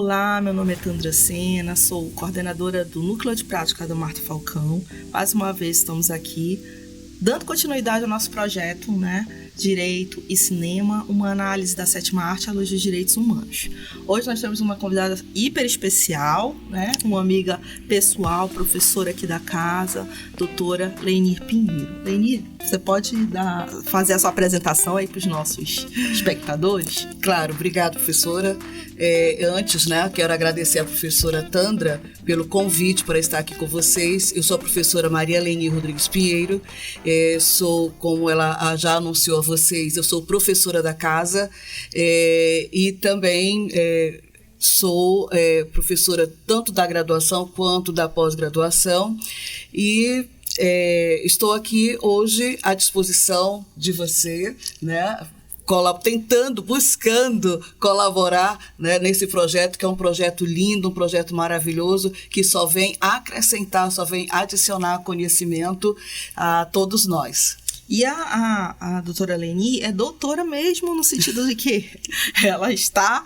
Olá, meu nome é Tandra Sena, sou coordenadora do Núcleo de Prática da Marta Falcão. Mais uma vez estamos aqui dando continuidade ao nosso projeto, né? Direito e Cinema, uma análise da sétima arte à luz dos direitos humanos. Hoje nós temos uma convidada hiper especial, né? Uma amiga pessoal, professora aqui da casa, doutora Lenir Pinheiro. Lenir, você pode fazer a sua apresentação aí para os nossos espectadores? Claro, obrigada, professora. Antes, quero agradecer à professora Tandra pelo convite para estar aqui com vocês. Eu sou a professora Maria Lenir Rodrigues Pinheiro, sou, como ela já anunciou a vocês, eu sou professora da casa e também sou professora tanto da graduação quanto da pós-graduação e estou aqui hoje à disposição de você, né? Buscando colaborar, né, nesse projeto, que é um projeto lindo, um projeto maravilhoso, que só vem acrescentar, só vem adicionar conhecimento a todos nós. E a doutora Lenir é doutora mesmo, no sentido de que ela está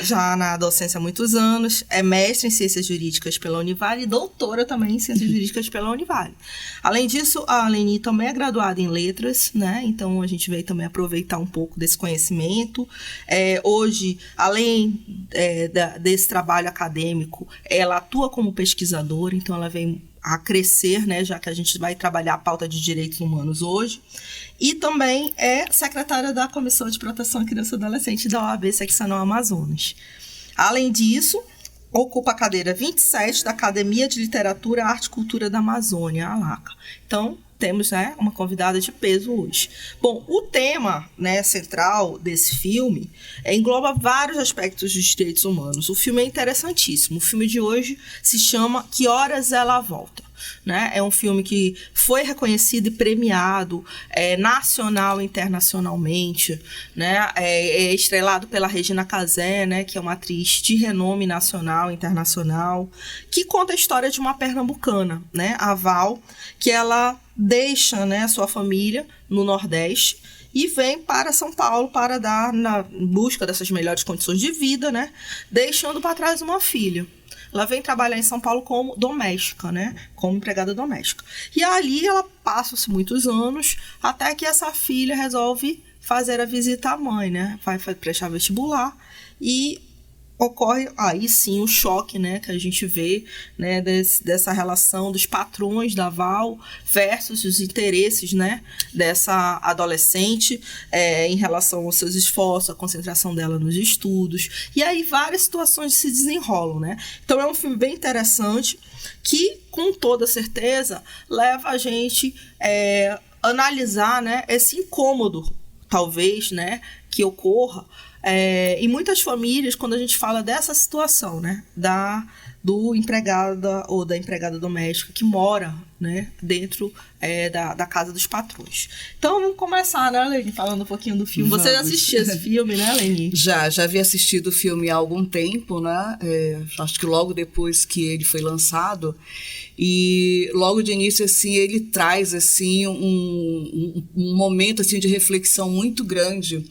já na docência há muitos anos, é mestre em Ciências Jurídicas pela Univale e doutora também em Ciências Jurídicas pela Univale. Além disso, a Lenir também é graduada em Letras, né? Então a gente veio também aproveitar um pouco desse conhecimento. Hoje, além desse trabalho acadêmico, ela atua como pesquisadora, então ela vem a crescer, né, já que a gente vai trabalhar a pauta de direitos humanos hoje, e também é secretária da Comissão de Proteção à Criança e Adolescente da OAB Seccional Amazonas. Além disso, ocupa a cadeira 27 da Academia de Literatura, Arte e Cultura da Amazônia, a ALACA. Então, temos, né, uma convidada de peso hoje. Bom, o tema, né, central desse filme engloba vários aspectos dos direitos humanos. O filme é interessantíssimo. O filme de hoje se chama Que Horas Ela Volta? Né? É um filme que foi reconhecido e premiado nacional e internacionalmente, né? É estrelado pela Regina Casé, né? Que é uma atriz de renome nacional e internacional, que conta a história de uma pernambucana, né? A Val, que ela deixa, né, a sua família no Nordeste e vem para São Paulo para em busca dessas melhores condições de vida, né? Deixando para trás uma filha. Ela vem trabalhar em São Paulo como doméstica, né? Como empregada doméstica. E ali ela passa-se muitos anos até que essa filha resolve fazer a visita à mãe, né? Vai prestar vestibular e ocorre aí sim o choque, né, que a gente vê, né, dessa relação dos patrões da Val versus os interesses, né, dessa adolescente em relação aos seus esforços, a concentração dela nos estudos. E aí várias situações se desenrolam, né? Então é um filme bem interessante que, com toda certeza, leva a gente a analisar, né, esse incômodo, talvez, né, que ocorra em muitas famílias, quando a gente fala dessa situação, né, do empregada ou da empregada doméstica que mora, né, dentro da casa dos patrões. Então, vamos começar, né, Lenir, falando um pouquinho do filme. Você já assistiu esse filme, né, Lenir? Já havia assistido o filme há algum tempo, né, acho que logo depois que ele foi lançado, e logo de início, assim, ele traz, assim, um momento, assim, de reflexão muito grande,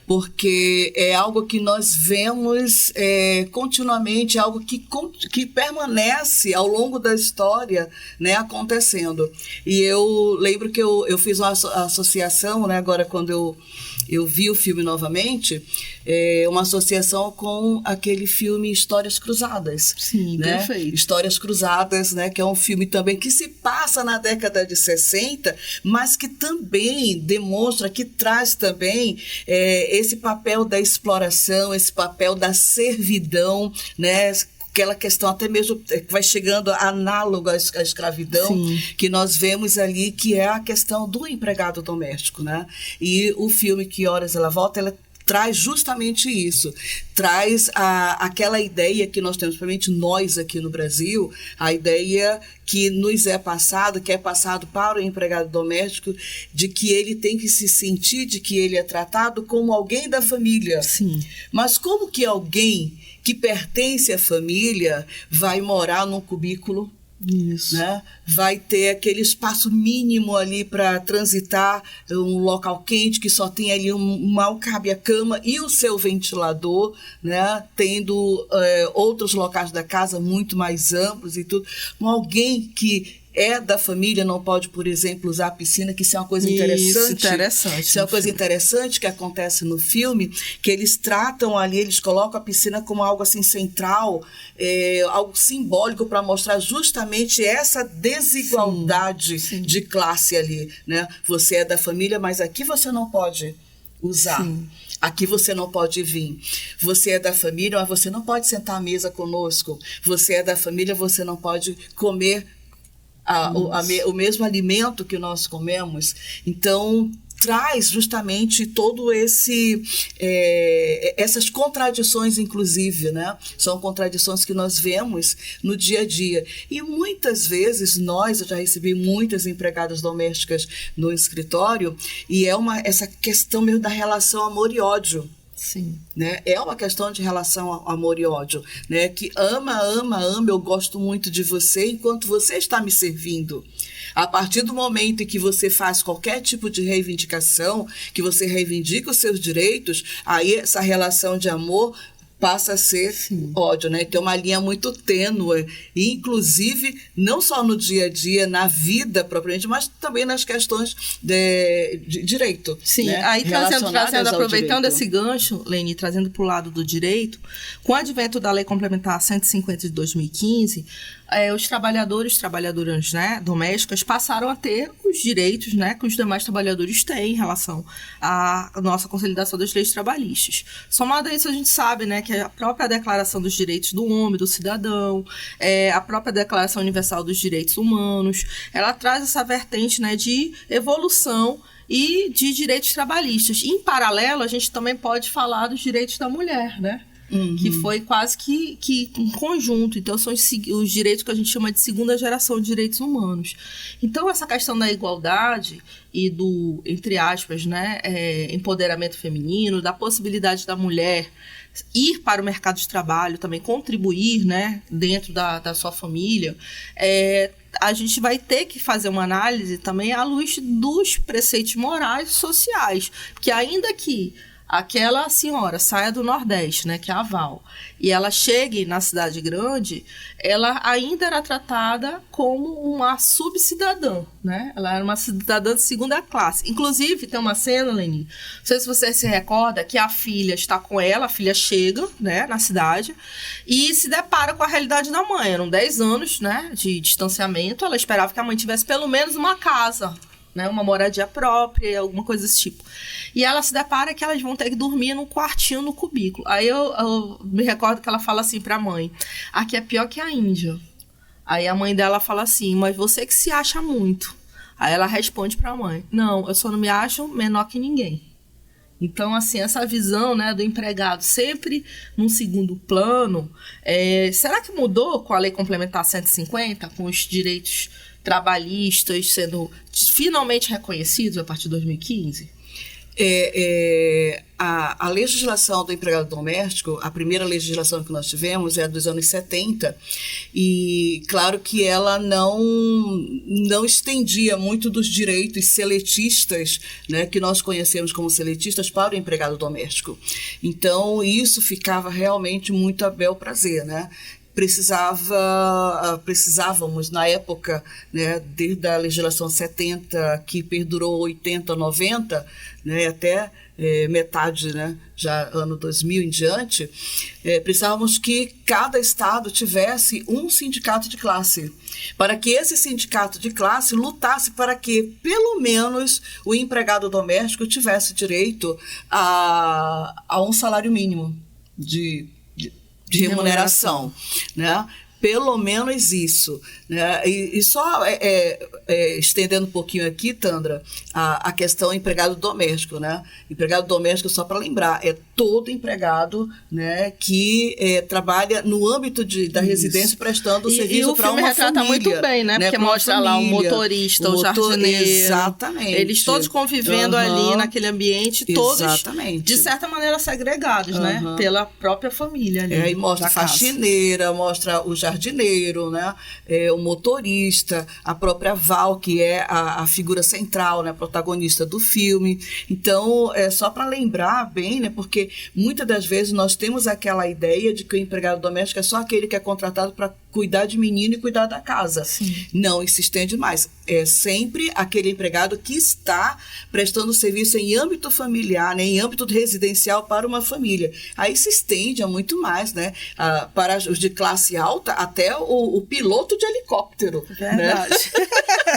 porque é algo que nós vemos continuamente, algo que permanece ao longo da história, né, acontecendo. E eu lembro que eu fiz uma associação, né, agora quando eu vi o filme novamente, uma associação com aquele filme Histórias Cruzadas. Sim, né? Perfeito. Histórias Cruzadas, né, que é um filme também que se passa na década de 60, mas que também demonstra, que traz também esse papel da exploração, esse papel da servidão, né? Aquela questão até mesmo que vai chegando análoga à escravidão. Sim. Que nós vemos ali, que é a questão do empregado doméstico, né? E o filme Que Horas Ela Volta, ela traz justamente isso, traz aquela ideia que nós temos, principalmente nós aqui no Brasil, a ideia que nos é passado, que é passado para o empregado doméstico, de que ele tem que se sentir, de que ele é tratado como alguém da família. Sim. Mas como que alguém que pertence à família vai morar num cubículo, Isso. Né? Vai ter aquele espaço mínimo ali para transitar, um local quente que só tem ali mal cabe a cama e o seu ventilador, né? Tendo outros locais da casa muito mais amplos e tudo. Alguém que da família não pode, por exemplo, usar a piscina, que isso é uma coisa interessante. Isso é uma coisa interessante que acontece no filme, que eles tratam ali, eles colocam a piscina como algo assim central, algo simbólico para mostrar justamente essa desigualdade de classe ali, né? Você é da família, mas aqui você não pode usar. Sim. Aqui você não pode vir. Você é da família, mas você não pode sentar à mesa conosco. Você é da família, você não pode comer o mesmo alimento que nós comemos. Então, traz justamente todo essas contradições, inclusive, né? São contradições que nós vemos no dia a dia. E muitas vezes eu já recebi muitas empregadas domésticas no escritório, e essa questão mesmo da relação amor e ódio. Sim. Né? É uma questão de relação amor e ódio, né? Que ama, eu gosto muito de você enquanto você está me servindo. A partir do momento em que você faz qualquer tipo de reivindicação, que você reivindica os seus direitos, aí essa relação de amor passa a ser ódio, né? Tem uma linha muito tênue, e inclusive não só no dia a dia, na vida propriamente, mas também nas questões de direito. Sim, né? Aí aproveitando esse gancho, Leni, trazendo para o lado do direito, com o advento da Lei Complementar 150 de 2015, os trabalhadoras, né, domésticas passaram a ter os direitos, né, que os demais trabalhadores têm em relação à nossa consolidação das leis trabalhistas. Somado a isso, a gente sabe, né, que a própria Declaração dos Direitos do Homem, do Cidadão, a própria Declaração Universal dos Direitos Humanos, ela traz essa vertente, né, de evolução e de direitos trabalhistas. E, em paralelo, a gente também pode falar dos direitos da mulher, né? Que foi quase que um conjunto. Então, são os direitos que a gente chama de segunda geração de direitos humanos. Então, essa questão da igualdade e do, entre aspas, né, empoderamento feminino, da possibilidade da mulher ir para o mercado de trabalho, também contribuir, né, dentro da sua família, a gente vai ter que fazer uma análise também à luz dos preceitos morais e sociais. Porque ainda que aquela senhora saia do Nordeste, né, que é a Val, e ela chegue na cidade grande, ela ainda era tratada como uma subcidadã, né? Ela era uma cidadã de segunda classe. Inclusive, tem uma cena, Leni, não sei se você se recorda, que a filha está com ela, a filha chega, né, na cidade, e se depara com a realidade da mãe. Eram 10 anos, né, de distanciamento, ela esperava que a mãe tivesse pelo menos uma casa, né, uma moradia própria, alguma coisa desse tipo. E ela se depara que elas vão ter que dormir num quartinho no cubículo. Aí eu me recordo que ela fala assim pra mãe: aqui é pior que a Índia. Aí a mãe dela fala assim: mas você que se acha muito. Aí ela responde pra mãe: não, eu só não me acho menor que ninguém. Então, assim, essa visão, né, do empregado sempre num segundo plano, será que mudou com a Lei Complementar 150, com os direitos trabalhistas sendo finalmente reconhecidos a partir de 2015? A legislação do empregado doméstico, a primeira legislação que nós tivemos é dos anos 70, e claro que ela não estendia muito dos direitos seletistas, né, que nós conhecemos como seletistas, para o empregado doméstico. Então, isso ficava realmente muito a bel prazer, né? Precisávamos, na época, né, desde a legislação 70, que perdurou 80, 90, né, até metade, né, já ano 2000 em diante, precisávamos que cada estado tivesse um sindicato de classe, para que esse sindicato de classe lutasse para que, pelo menos, o empregado doméstico tivesse direito a um salário mínimo de remuneração, né? Pelo menos isso, né? E só estendendo um pouquinho aqui, Tandra, a questão empregado doméstico, né? Empregado doméstico, só para lembrar, é todo empregado, né, que trabalha no âmbito da residência prestando serviço para uma família. E o filme retrata muito bem, né? Porque mostra lá o motorista, o jardineiro. Exatamente. Eles todos convivendo ali naquele ambiente, todos, de certa maneira, segregados, né? Pela própria família ali. E mostra a faxineira, mostra o jardineiro, jardineiro, né? O motorista, a própria Val, que é a figura central, né? Protagonista do filme. Então, é só para lembrar bem, né? Porque muitas das vezes nós temos aquela ideia de que o empregado doméstico é só aquele que é contratado para cuidar de menino e cuidar da casa. Sim. Não, isso se estende mais. É sempre aquele empregado que está prestando serviço em âmbito familiar, né, em âmbito residencial para uma família. Aí se estende a muito mais, né? Para os de classe alta, até o piloto de helicóptero. Verdade. Né?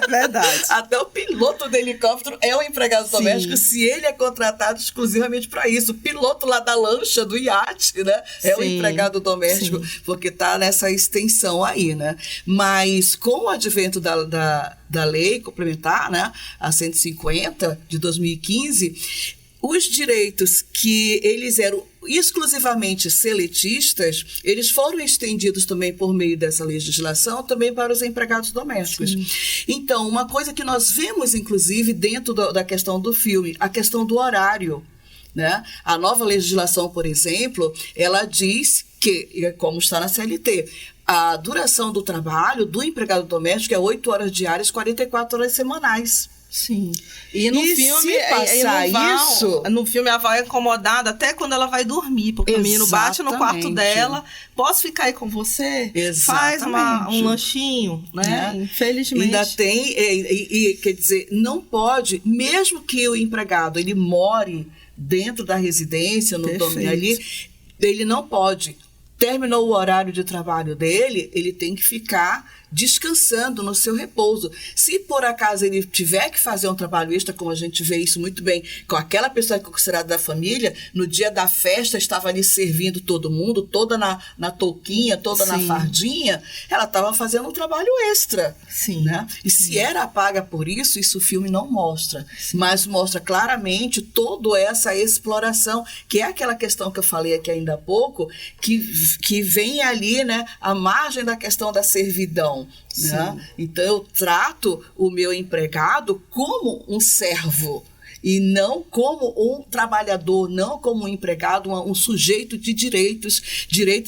Verdade. Até o piloto de helicóptero é um empregado Sim. doméstico, se ele é contratado exclusivamente para isso. O piloto lá da lancha, do iate, né? É o empregado doméstico, porque está nessa extensão aí, né? Mas com o advento da lei complementar, né, a 150 de 2015, os direitos que eles eram exclusivamente seletistas, eles foram estendidos também por meio dessa legislação também para os empregados domésticos. Sim. Então, uma coisa que nós vemos, inclusive, dentro da questão do filme, a questão do horário. Né? A nova legislação, por exemplo, ela diz que, como está na CLT, a duração do trabalho do empregado doméstico é 8 horas diárias, 44 horas semanais. Sim. E no filme, se passar no filme a Val é incomodada até quando ela vai dormir, porque o menino bate no quarto dela. Posso ficar aí com você? Exatamente. Faz um lanchinho, né? Infelizmente. Ainda tem, quer dizer, não pode, mesmo que o empregado ele more dentro da residência, no domínio ali, ele não pode. Terminou o horário de trabalho dele, ele tem que ficar descansando no seu repouso. Se por acaso ele tiver que fazer um trabalho extra, como a gente vê isso muito bem, com aquela pessoa que é considerada da família, no dia da festa estava ali servindo todo mundo, toda na touquinha, toda na fardinha, ela estava fazendo um trabalho extra. Sim. Né? E se era paga por isso, isso o filme não mostra. Sim. Mas mostra claramente toda essa exploração, que é aquela questão que eu falei aqui ainda há pouco, que vem ali, né, à margem da questão da servidão. Né? Então, eu trato o meu empregado como um servo e não como um trabalhador, não como um empregado, um sujeito de direitos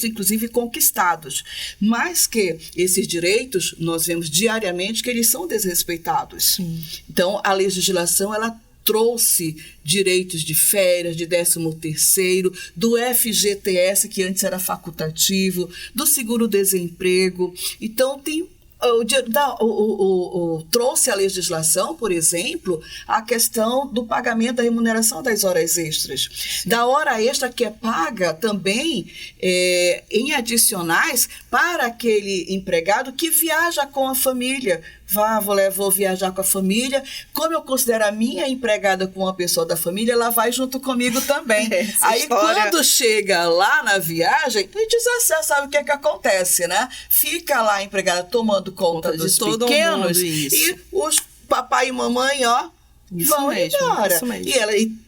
inclusive conquistados. Mas que esses direitos, nós vemos diariamente que eles são desrespeitados. Sim. Então, a legislação, ela trouxe direitos de férias, de 13º, do FGTS, que antes era facultativo, do seguro-desemprego. Então, trouxe a legislação, por exemplo, a questão do pagamento da remuneração das horas extras. Da hora extra que é paga também em adicionais para aquele empregado que viaja com a família. Vou viajar com a família. Como eu considero a minha empregada como uma pessoa da família, ela vai junto comigo também. Aí, quando chega lá na viagem, a gente já sabe o que acontece, né? Fica lá a empregada tomando conta dos pequenos e os papai e mamãe, vão embora. E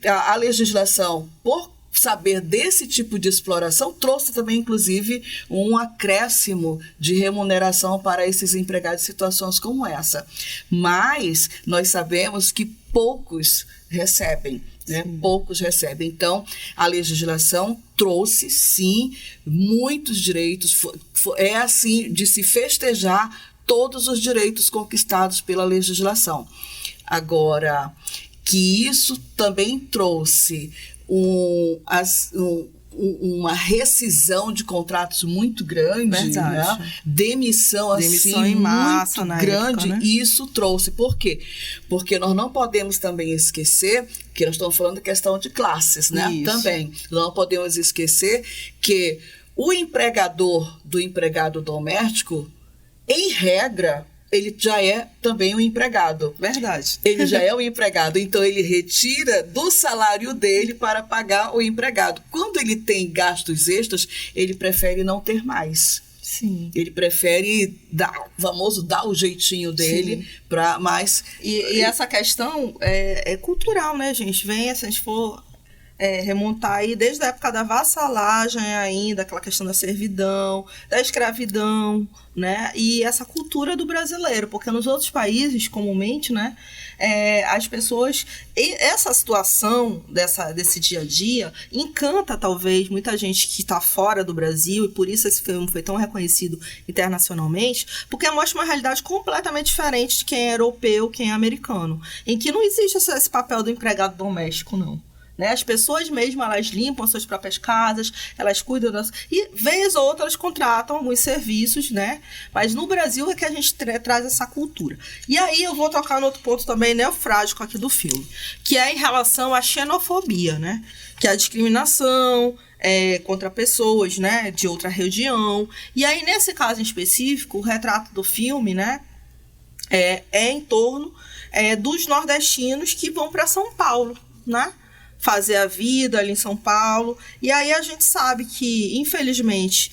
a legislação, por saber desse tipo de exploração, trouxe também, inclusive, um acréscimo de remuneração para esses empregados em situações como essa. Mas nós sabemos que poucos recebem. Né? Poucos recebem. Então, a legislação trouxe, sim, muitos direitos. É assim de se festejar todos os direitos conquistados pela legislação. Agora, que isso também trouxe uma rescisão de contratos muito grande, né? Demissão assim, em massa muito grande, época, né? Isso trouxe. Por quê? Porque nós não podemos também esquecer que nós estamos falando de questão de classes, né? Isso. Também. Não podemos esquecer que o empregador do empregado doméstico, em regra, ele já é também um empregado. Verdade. Ele já é um empregado, então ele retira do salário dele para pagar o empregado. Quando ele tem gastos extras, ele prefere não ter mais. Sim. Ele prefere dar o jeitinho dele para mais... E essa questão é cultural, né, gente? Se a gente for remontar aí desde a época da vassalagem ainda, aquela questão da servidão, da escravidão, né? E essa cultura do brasileiro, porque nos outros países, comumente, né, as pessoas... Essa situação desse dia a dia encanta, talvez, muita gente que está fora do Brasil, e por isso esse filme foi tão reconhecido internacionalmente, porque mostra uma realidade completamente diferente de quem é europeu, quem é americano, em que não existe esse papel do empregado doméstico, não. Né? As pessoas mesmo, elas limpam suas próprias casas, elas cuidam das... E, vez ou outra, elas contratam alguns serviços, né? Mas no Brasil é que a gente traz essa cultura. E aí eu vou tocar no outro ponto também neofrágico aqui do filme, que é em relação à xenofobia, né? Que é a discriminação contra pessoas, né, de outra região. E aí, nesse caso em específico, o retrato do filme, né, é em torno dos nordestinos que vão para São Paulo, né? Fazer a vida ali em São Paulo. E aí a gente sabe que, infelizmente,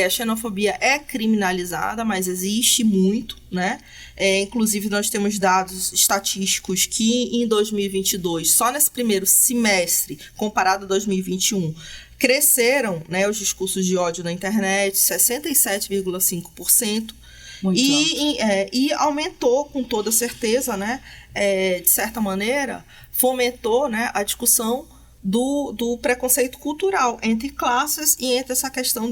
a xenofobia é criminalizada, mas existe muito, né? Inclusive, nós temos dados estatísticos que, em 2022, só nesse primeiro semestre, comparado a 2021, cresceram, né, os discursos de ódio na internet, 67,5%. E aumentou, com toda certeza, né, de certa maneira, fomentou, né, a discussão do preconceito cultural entre classes e entre essa questão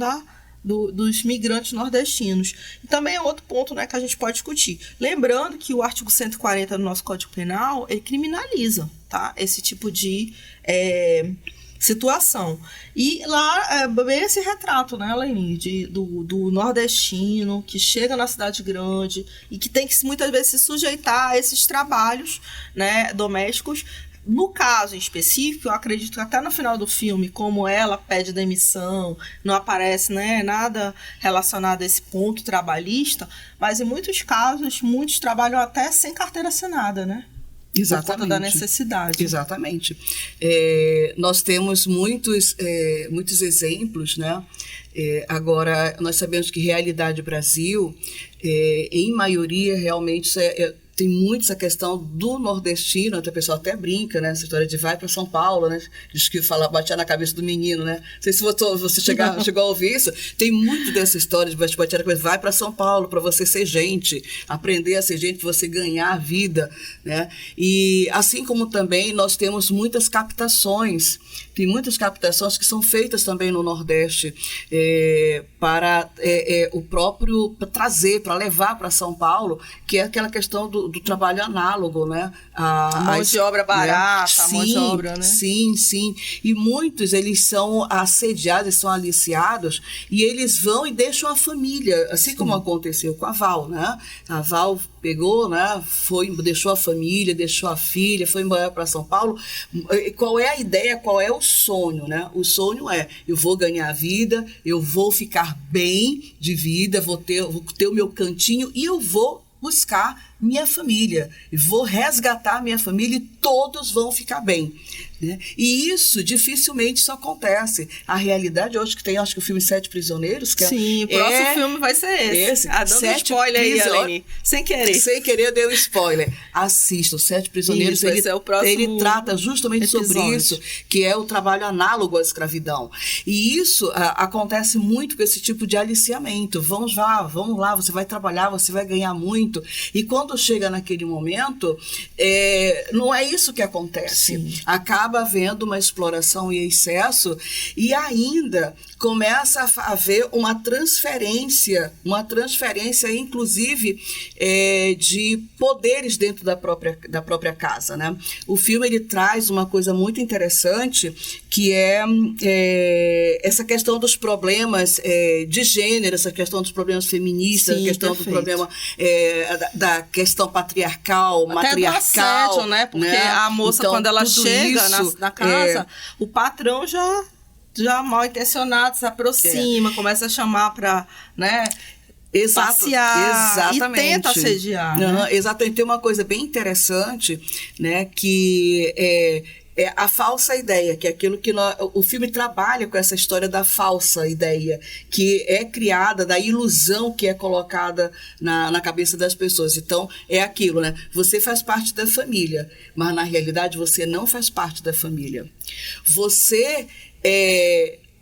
dos migrantes nordestinos. E também é outro ponto, né, que a gente pode discutir. Lembrando que o artigo 140 do nosso Código Penal, ele criminaliza, tá, esse tipo de situação. E lá bem esse retrato, né, Laine, do nordestino que chega na cidade grande e que tem que muitas vezes se sujeitar a esses trabalhos, né, domésticos. No caso em específico, eu acredito que até no final do filme, como ela pede demissão, não aparece, né, nada relacionado a esse ponto trabalhista, mas em muitos casos, muitos trabalham até sem carteira assinada, né? Exatamente. Por conta da necessidade. Exatamente. Nós temos muitos exemplos, né? Agora, nós sabemos que Realidade Brasil, em maioria, realmente, tem muito essa questão do nordestino, até o pessoal até brinca, né? Essa história de vai para São Paulo, né? Diz que batia na cabeça do menino, né? Não sei se você chegou a ouvir isso. Tem muito dessa história de bater na cabeça. Vai para São Paulo para você ser gente, aprender a ser gente, para você ganhar a vida, né? E assim como também nós temos muitas captações. Tem muitas captações que são feitas também no Nordeste para o próprio trazer, para levar para São Paulo, que é aquela questão do trabalho análogo, né? A mão de obra barata, né? A mão de obra, né? Sim. E muitos, eles são assediados, são aliciados, e eles vão e deixam a família, assim como aconteceu com a Val, né? A Val pegou, né? Deixou a família, deixou a filha, foi embora para São Paulo. Qual é a ideia, qual é o sonho, né? O sonho é, eu vou ganhar vida, eu vou ficar bem de vida, vou ter o meu cantinho e eu vou buscar minha família, vou resgatar minha família e todos vão ficar bem, né? E isso dificilmente isso acontece. A realidade hoje que tem, acho que o filme Sete Prisioneiros, que sim, o próximo filme vai ser esse. Dando spoiler aí, Aline. Sem querer deu spoiler. Assista, Sete Prisioneiros, ele trata justamente episódio sobre isso, que é o trabalho análogo à escravidão. E isso acontece muito com esse tipo de aliciamento. Vamos lá, você vai trabalhar, você vai ganhar muito. E quando chega naquele momento, não é isso que acontece. Sim. Acaba havendo uma exploração e excesso e ainda começa a haver uma transferência inclusive de poderes dentro da própria casa, né? O filme ele traz uma coisa muito interessante que é essa questão dos problemas de gênero, essa questão dos problemas feministas, sim, a questão perfeito. Do problema da questão patriarcal, até matriarcal. Do assédio, né? Porque né? A moça, então, quando ela chega na casa, o patrão já mal intencionado se aproxima, começa a chamar para, né, passear, exatamente. E tenta assediar. Né? Exatamente. Tem uma coisa bem interessante, né, que é a falsa ideia, que é aquilo que o filme trabalha com essa história da falsa ideia, que é criada, da ilusão que é colocada na cabeça das pessoas. Então, é aquilo, né? Você faz parte da família, mas na realidade você não faz parte da família. você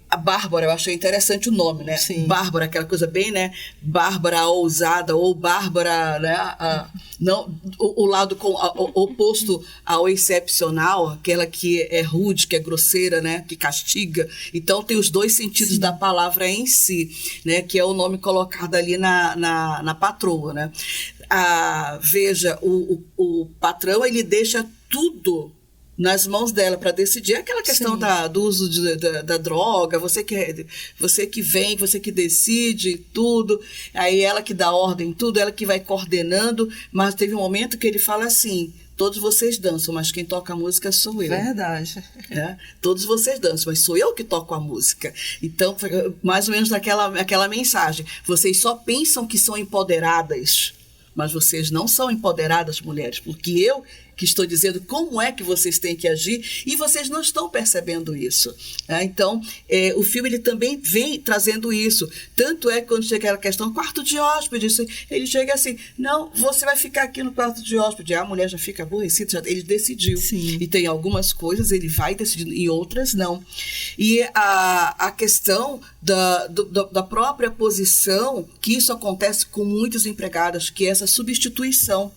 a Bárbara, eu achei interessante o nome, né? Sim. Bárbara, aquela coisa bem, né? Bárbara ousada, ou Bárbara, né? Não, o lado oposto ao excepcional, aquela que é rude, que é grosseira, né? Que castiga. Então, tem os dois sentidos Sim. da palavra em si, né? Que é o nome colocado ali na patroa, né? Veja, o patrão, ele deixa tudo nas mãos dela para decidir. Aquela questão do uso da droga, você que vem, você que decide tudo, aí ela que dá ordem em tudo, ela que vai coordenando, mas teve um momento que ele fala assim: todos vocês dançam, mas quem toca a música sou eu. Verdade. Todos vocês dançam, mas sou eu que toco a música. Então, mais ou menos aquela mensagem. Vocês só pensam que são empoderadas, mas vocês não são empoderadas, mulheres, porque eu que estou dizendo como é que vocês têm que agir e vocês não estão percebendo isso. Então, o filme ele também vem trazendo isso. Tanto é que quando chega aquela questão, quarto de hóspede, ele chega assim: não, você vai ficar aqui no quarto de hóspede. A mulher já fica aborrecida, ele decidiu. Sim. E tem algumas coisas ele vai decidindo e outras não. E a questão da própria posição, que isso acontece com muitas empregadas, que é essa substituição.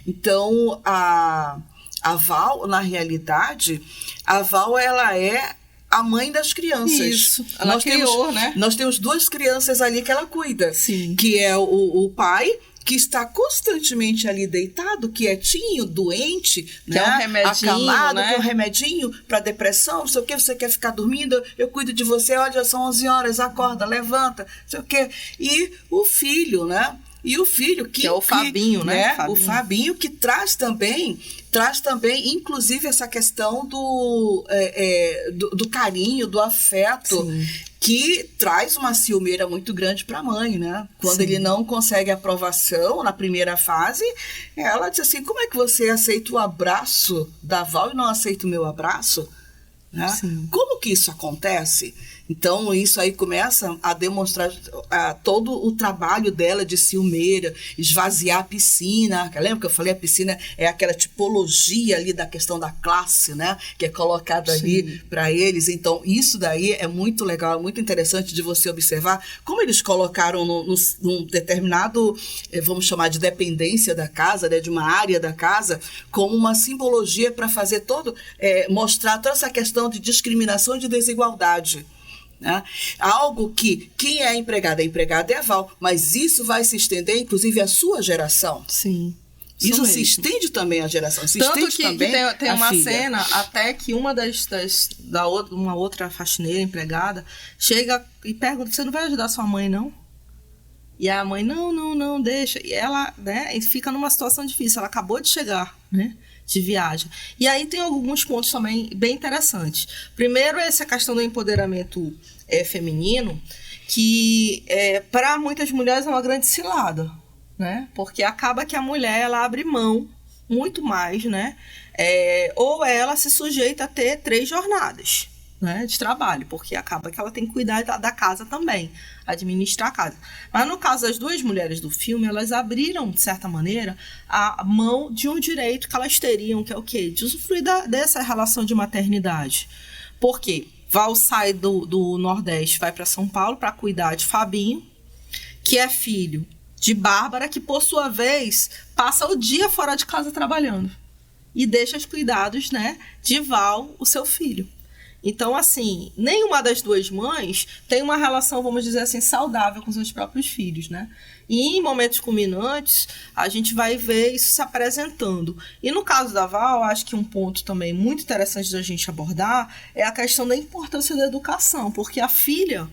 Então, a Val, na realidade, a Val, ela é a mãe das crianças. Isso, ela criou, né? Nós temos duas crianças ali que ela cuida. Sim. Que é o pai, que está constantemente ali deitado, quietinho, doente, que né? É um remedinho, acamado, né? que é um remedinho para depressão, não sei o que, você quer ficar dormindo, eu cuido de você, olha, são 11 horas, acorda, levanta, não sei o que. E o filho, né? E o filho que é o Fabinho, né? O Fabinho, que traz também, inclusive, essa questão do carinho, do afeto. Sim. Que traz uma ciumeira muito grande para a mãe, né? Quando Sim. ele não consegue aprovação na primeira fase, ela diz assim: como é que você aceita o abraço da Val e não aceita o meu abraço? Né? Como que isso acontece? Então, isso aí começa a demonstrar todo o trabalho dela de ciumeira, esvaziar a piscina. Lembra que eu falei? A piscina é aquela tipologia ali da questão da classe, né? Que é colocada ali para eles. Então, isso daí é muito legal, muito interessante de você observar como eles colocaram num determinado, vamos chamar de dependência da casa, né? De uma área da casa, como uma simbologia para fazer mostrar toda essa questão de discriminação e de desigualdade. Né? Algo que quem é empregada é a Val, mas isso vai se estender inclusive à sua geração. Sim. Isso se estende também à geração. Tanto que tem uma cena até que uma uma outra faxineira empregada chega e pergunta: você não vai ajudar sua mãe, não? E a mãe: não, deixa. E ela, né, fica numa situação difícil. Ela acabou de chegar, né, de viagem. E aí tem alguns pontos também bem interessantes. Primeiro, essa questão do empoderamento feminino, que para muitas mulheres é uma grande cilada, né? Porque acaba que a mulher ela abre mão muito mais, né? Ou ela se sujeita a ter 3 jornadas, né, de trabalho, porque acaba que ela tem que cuidar da casa também, administrar a casa. Mas no caso das 2 mulheres do filme, elas abriram, de certa maneira, a mão de um direito que elas teriam, que é o quê? De usufruir dessa relação de maternidade. Por quê? Val sai do Nordeste, vai para São Paulo para cuidar de Fabinho, que é filho de Bárbara, que por sua vez passa o dia fora de casa trabalhando e deixa os cuidados, né, de Val, o seu filho. Então, assim, nenhuma das 2 mães tem uma relação, vamos dizer assim, saudável com seus próprios filhos, né? E em momentos culminantes, a gente vai ver isso se apresentando. E no caso da Val, acho que um ponto também muito interessante da gente abordar é a questão da importância da educação, porque a filha,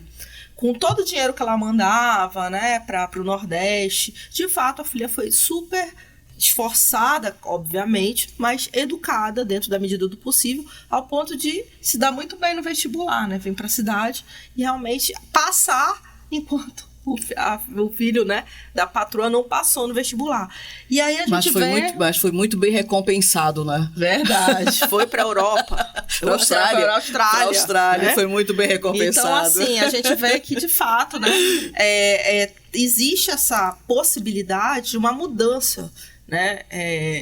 com todo o dinheiro que ela mandava, né, para o Nordeste, de fato a filha foi super esforçada, obviamente, mas educada dentro da medida do possível, ao ponto de se dar muito bem no vestibular, né? Vem para a cidade e realmente passar enquanto o filho, né, da patroa não passou no vestibular. E aí a gente mas foi muito bem recompensado, né? Verdade. Foi para a Europa. Para a Austrália, né? Foi muito bem recompensado. Então, assim, a gente vê que, de fato, né, existe essa possibilidade de uma mudança né,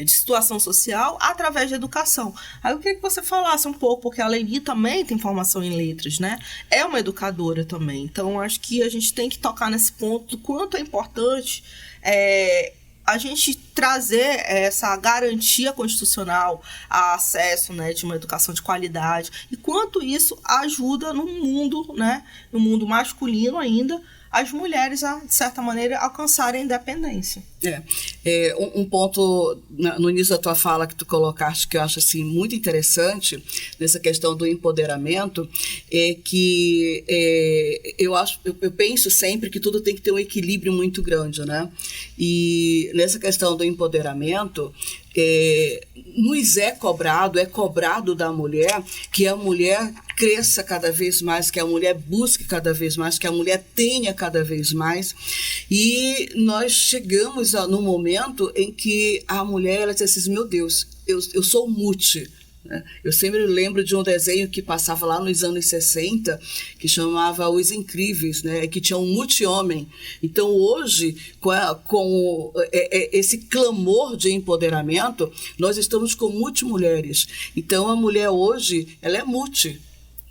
de situação social através da educação. Aí eu queria que você falasse um pouco, porque a Leni também tem formação em letras, né? É uma educadora também. Então, acho que a gente tem que tocar nesse ponto do quanto é importante a gente trazer essa garantia constitucional a acesso, né, de uma educação de qualidade, e quanto isso ajuda no mundo, né, no mundo masculino ainda, as mulheres a, de certa maneira, alcançarem a independência. Um ponto no início da tua fala que tu colocaste, que eu acho assim, muito interessante, nessa questão do empoderamento, é que eu penso sempre que tudo tem que ter um equilíbrio muito grande, né? E nessa questão do empoderamento, nos é cobrado da mulher, que a mulher cresça cada vez mais, que a mulher busque cada vez mais, que a mulher tenha cada vez mais. E nós chegamos no momento em que a mulher, ela diz assim, meu Deus, eu sou multi. Eu sempre lembro de um desenho que passava lá nos anos 60, que chamava Os Incríveis, né? Que tinha um multi-homem. Então, hoje, com esse clamor de empoderamento, nós estamos com multimulheres. Então, a mulher hoje, ela é multi.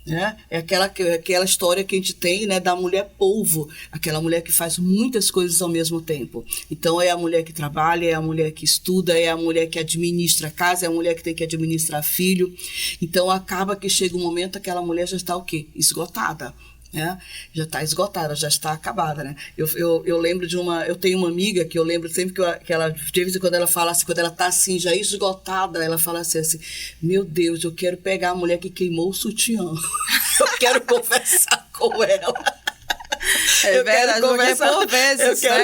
Né? É aquela história que a gente tem, né, da mulher polvo, aquela mulher que faz muitas coisas ao mesmo tempo. Então é a mulher que trabalha, é a mulher que estuda, é a mulher que administra a casa, é a mulher que tem que administrar filho. Então acaba que chega um momento que aquela mulher já está o quê? Esgotada. Né? Já está esgotada, já está acabada, né? Eu lembro eu tenho uma amiga que eu lembro sempre que ela, de vez em quando ela fala assim, quando ela está assim, já esgotada, ela fala assim, meu Deus, eu quero pegar a mulher que queimou o sutiã, eu quero conversar com ela. Eu quero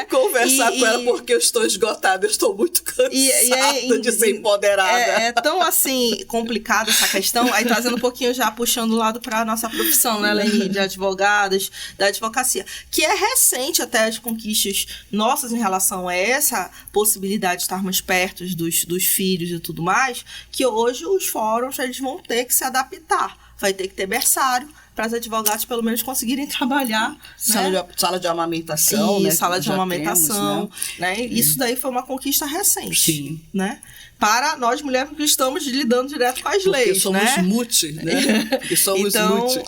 conversar com ela porque eu estou esgotada, eu estou muito cansada de ser empoderada. É tão assim complicada essa questão, aí trazendo um pouquinho já, puxando o lado para a nossa profissão, né, Leni, de advogadas, da advocacia, que é recente até as conquistas nossas em relação a essa possibilidade de estarmos perto dos filhos e tudo mais, que hoje os fóruns eles vão ter que se adaptar, vai ter que ter berçário, para as advogadas pelo menos conseguirem trabalhar. Sala de amamentação, né? Sala de amamentação. Temos, né? Isso daí foi uma conquista recente. Sim. Né? Para nós mulheres que estamos lidando direto com as leis. Porque somos multi, né? Porque somos então, multi.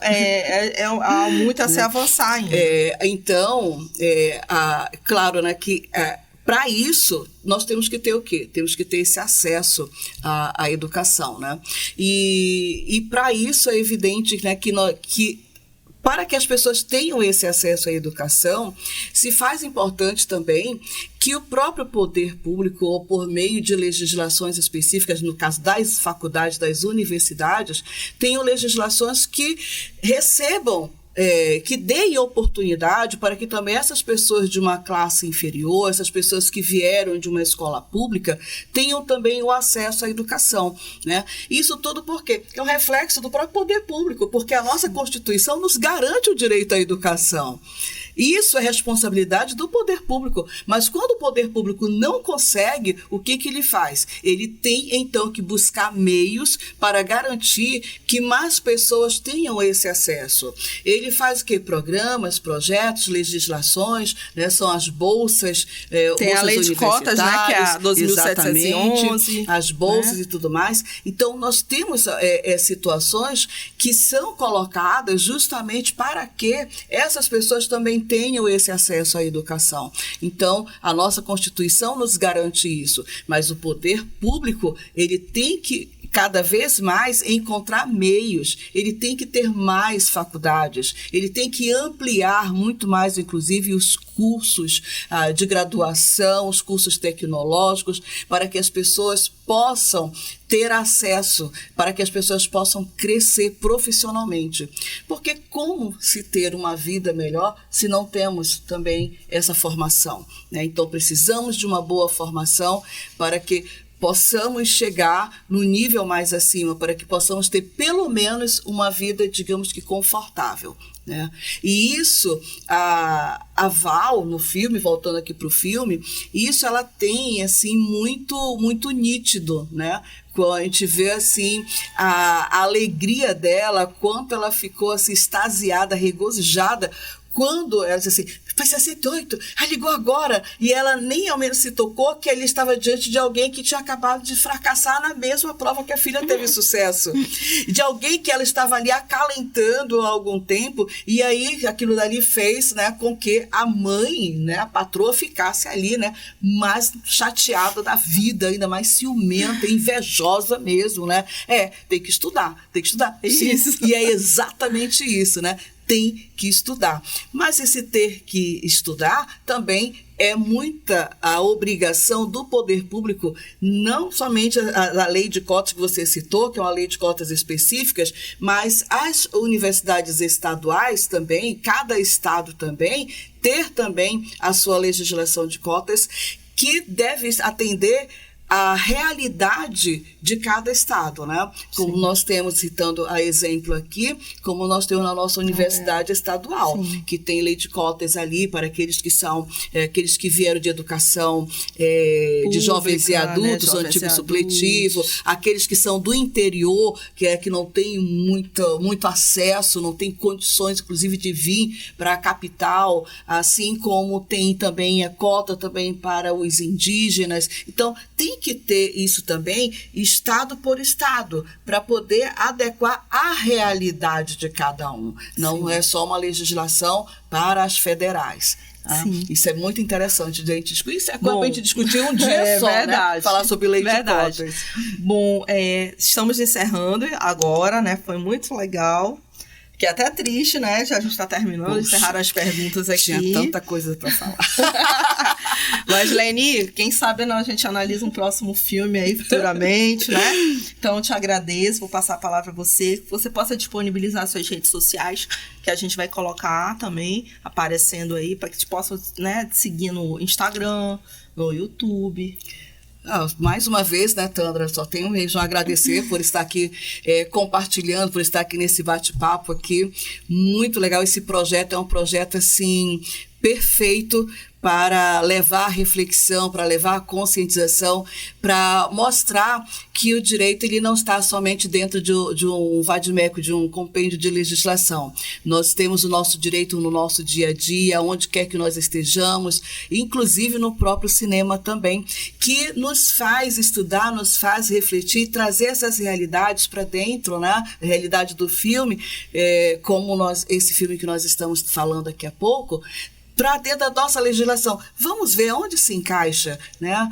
Há muito a se avançar ainda. Claro, né, que... Para isso, nós temos que ter o quê? Temos que ter esse acesso à educação, né? E para isso é evidente, né, que para que as pessoas tenham esse acesso à educação, se faz importante também que o próprio poder público, ou por meio de legislações específicas, no caso das faculdades, das universidades, tenham legislações que recebam que deem oportunidade para que também essas pessoas de uma classe inferior, essas pessoas que vieram de uma escola pública, tenham também o acesso à educação, né? Isso tudo por quê? É um reflexo do próprio poder público, porque a nossa Constituição nos garante o direito à educação. Isso é responsabilidade do poder público, mas quando o poder público não consegue, o que ele faz? Ele tem, então, que buscar meios para garantir que mais pessoas tenham esse acesso. Ele faz o quê? Programas, projetos, legislações, né? São as bolsas, tem a lei de cotas, né? Que é a 12.711. As bolsas, né? E tudo mais. Então, nós temos situações que são colocadas justamente para que essas pessoas também tenham esse acesso à educação. Então, a nossa Constituição nos garante isso, mas o poder público, ele tem que cada vez mais encontrar meios, ele tem que ter mais faculdades, ele tem que ampliar muito mais, inclusive, os cursos de graduação, os cursos tecnológicos, para que as pessoas possam ter acesso, para que as pessoas possam crescer profissionalmente. Porque como se ter uma vida melhor se não temos também essa formação, né? Então, precisamos de uma boa formação para que possamos chegar no nível mais acima, para que possamos ter pelo menos uma vida, digamos que confortável, né? E isso, a Val, no filme, voltando aqui para o filme, isso ela tem assim, muito, muito nítido, né? Quando a gente vê assim, a alegria dela, quanto ela ficou assim, extasiada, regozijada, quando ela disse assim, foi 68, ligou agora, e ela nem ao menos se tocou que ele estava diante de alguém que tinha acabado de fracassar na mesma prova que a filha teve sucesso, de alguém que ela estava ali acalentando há algum tempo, e aí aquilo dali fez, né, com que a mãe, né, a patroa ficasse ali, né, mais chateada da vida, ainda mais ciumenta, invejosa mesmo, né? Tem que estudar. Isso. E é exatamente isso, né? Tem que estudar. Mas esse ter que estudar também é muita a obrigação do poder público, não somente a lei de cotas que você citou, que é uma lei de cotas específicas, mas as universidades estaduais também, cada estado também, ter também a sua legislação de cotas que deve atender a realidade de cada estado, né? Como nós temos, citando a exemplo aqui, como nós temos na nossa universidade estadual, que tem lei de cotas ali para aqueles que são, aqueles que vieram de educação pública, de jovens e adultos, né? Antigo supletivo, aqueles que são do interior, que não tem muito acesso, não tem condições, inclusive, de vir para a capital, assim como tem também a cota também para os indígenas. Então, tem que ter isso também, estado por estado, para poder adequar à realidade de cada um. Não é só uma legislação para as federais. Isso é muito interessante, gente. Isso é para a gente discutir um dia só, verdade, né? Falar sobre lei de cotas. Bom, estamos encerrando agora, né? Foi muito legal. Que é até triste, né? Já a gente está terminando, encerraram as perguntas aqui. Tinha tanta coisa para falar. Mas, Leni, quem sabe a gente analisa um próximo filme aí futuramente, né? Então, eu te agradeço, vou passar a palavra a você, que você possa disponibilizar suas redes sociais, que a gente vai colocar também, aparecendo aí, para que te possa, né, seguir no Instagram, no YouTube. Mais uma vez, né, Tandra, só tenho mesmo a agradecer por estar aqui compartilhando, por estar aqui nesse bate-papo aqui. Muito legal, esse projeto é um projeto, assim, perfeito para levar a reflexão, para levar a conscientização, para mostrar que o direito ele não está somente dentro de um vade-mecum, de um compêndio de legislação. Nós temos o nosso direito no nosso dia a dia, onde quer que nós estejamos, inclusive no próprio cinema também, que nos faz estudar, nos faz refletir, trazer essas realidades para dentro, né? A realidade do filme, como esse filme que nós estamos falando aqui a pouco, para dentro da nossa legislação. Vamos ver onde se encaixa, né?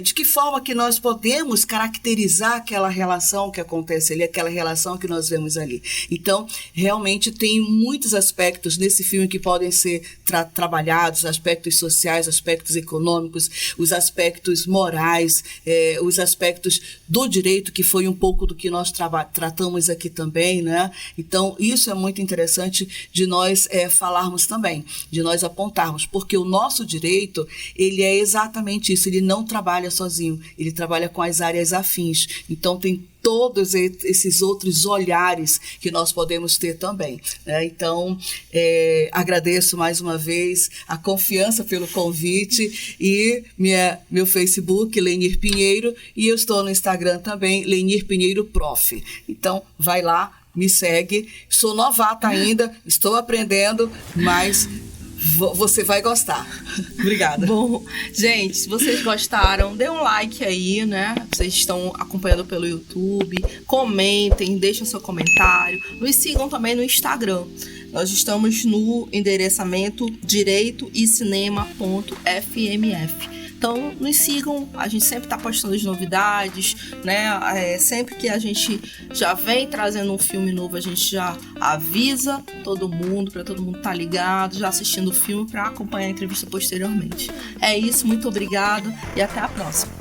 De que forma que nós podemos caracterizar aquela relação que acontece ali, aquela relação que nós vemos ali. Então, realmente tem muitos aspectos nesse filme que podem ser trabalhados, aspectos sociais, aspectos econômicos, os aspectos morais, os aspectos do direito, que foi um pouco do que nós tratamos aqui também, né? Então, isso é muito interessante de nós falarmos também, de nós apontarmos, porque o nosso direito, ele é exatamente isso, ele não trabalha sozinho, ele trabalha com as áreas afins, então tem todos esses outros olhares que nós podemos ter também, né? Então, agradeço mais uma vez a confiança pelo convite e meu Facebook, Lenir Pinheiro, e eu estou no Instagram também, Lenir Pinheiro Prof. Então, vai lá, me segue, sou novata ainda, estou aprendendo, mas você vai gostar. Obrigada. Bom, gente, se vocês gostaram, dê um like aí, né? Vocês estão acompanhando pelo YouTube. Comentem, deixem seu comentário. Nos sigam também no Instagram. Nós estamos no endereçamento direitoecinema.fmf. Então, nos sigam, a gente sempre está postando as novidades, né? Sempre que a gente já vem trazendo um filme novo, a gente já avisa todo mundo, para todo mundo estar ligado, já assistindo o filme, para acompanhar a entrevista posteriormente. É isso, muito obrigada e até a próxima.